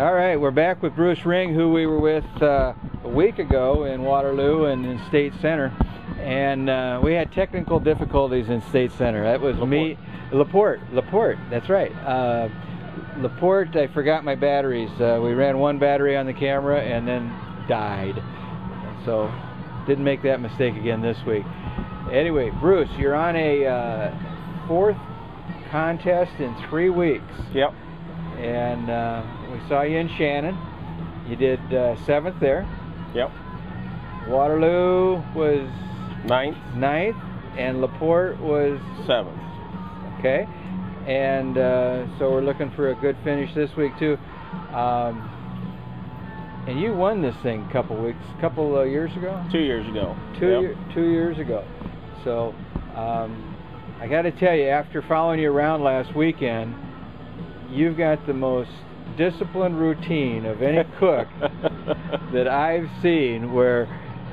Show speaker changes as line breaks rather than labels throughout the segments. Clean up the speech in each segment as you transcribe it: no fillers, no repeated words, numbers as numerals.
All right, we're back with Bruce Ring, who we were with a week ago in Waterloo and in State Center, and we had technical difficulties in State Center. That was LaPorte, that's right. LaPorte, I forgot my batteries. We ran one battery on the camera and then died. So didn't make that mistake again this week. Anyway, Bruce, you're on a fourth contest in 3 weeks.
Yep.
And we saw you in Shannon. You did 7th there.
Yep.
Waterloo was
9th,
and LaPorte was
7th.
Okay. And so we're looking for a good finish this week too. And you won this thing a couple years ago?
2 years ago.
2 years ago. So I got to tell you, after following you around last weekend, you've got the most disciplined routine of any cook that I've seen, where,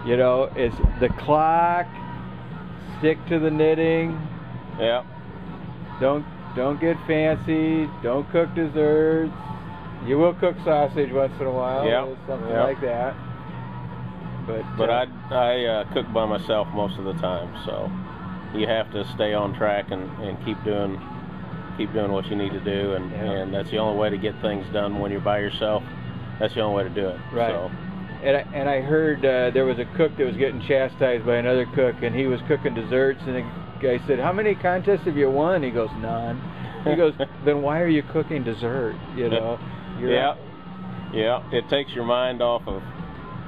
you know, it's the clock, stick to the knitting.
Yeah.
Don't get fancy. Don't cook desserts. You will cook sausage once in a while.
Yeah.
Something like that. But
I cook by myself most of the time, so you have to stay on track and keep doing what you need to do, and that's the only way to get things done when you're by yourself. That's the only way to do it.
Right.
So.
And I heard there was a cook that was getting chastised by another cook, and he was cooking desserts, and the guy said, "How many contests have you won?" He goes, "None." He goes, "Then why are you cooking dessert?" You know.
Yeah. It takes your mind off of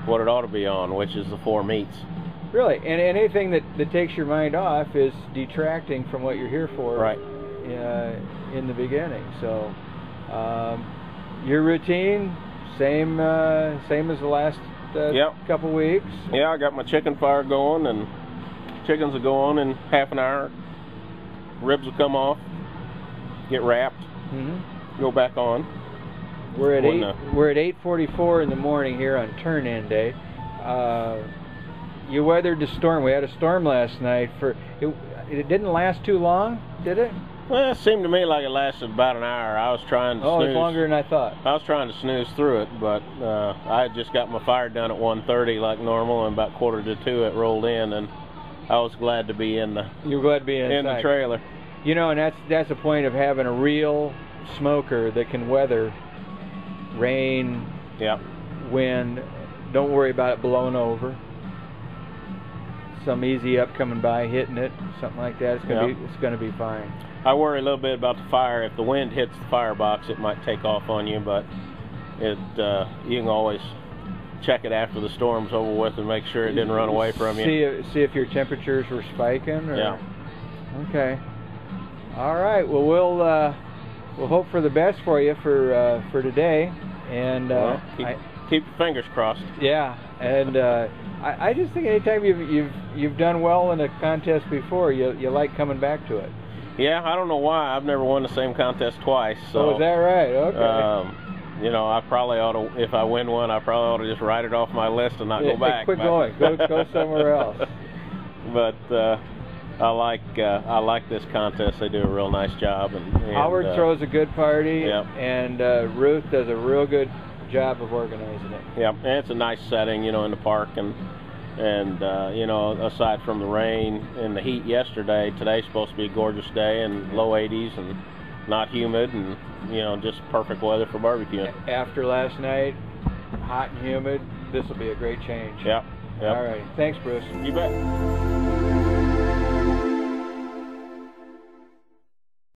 what it ought to be on, which is the 4 meats.
Really, and anything that takes your mind off is detracting from what you're here for.
Right.
In the beginning. So your routine, same as the last couple weeks.
Yeah, I got my chicken fire going, and chickens will go on in half an hour. Ribs will come off, get wrapped, go back on.
We're at 8:44 in the morning here on turn-in day. You weathered the storm. We had a storm last night. It didn't last too long, did it?
Well, it seemed to me like it lasted about an hour. I was trying to snooze.
Oh, it's longer than I thought.
I was trying to snooze through it, but I had just got my fire done at 1:30 like normal, and about 1:45 it rolled in, and I was glad to be in the.
You were glad to be
in the trailer.
You know, and that's the point of having a real smoker that can weather rain, wind. Don't worry about it blowing over. Some easy up coming by, hitting it, something like that. It's gonna be fine.
I worry a little bit about the fire. If the wind hits the firebox, it might take off on you, but you can always check it after the storm's over with and make sure it didn't run away from you.
See if your temperatures were spiking. Or?
Yeah.
Okay. All right. Well, we'll hope for the best for you for today, and
keep your fingers crossed.
Yeah, and I just think anytime you've done well in a contest before, you like coming back to it.
Yeah, I don't know why. I've never won the same contest twice. So,
is that right? Okay.
You know, I probably ought to. If I win one, I probably ought to just write it off my list and not go back.
Quit going. Go somewhere else.
But I like this contest. They do a real nice job. And
Howard throws a good party.
Yep.
And Ruth does a real good job of organizing it.
Yeah, and it's a nice setting, you know, in the park, and you know, aside from the rain and the heat yesterday, today's supposed to be a gorgeous day and low 80s and not humid, and you know, just perfect weather for barbecuing.
After last night, hot and humid, this will be a great change.
Yep.
All right, thanks, Bruce.
You bet.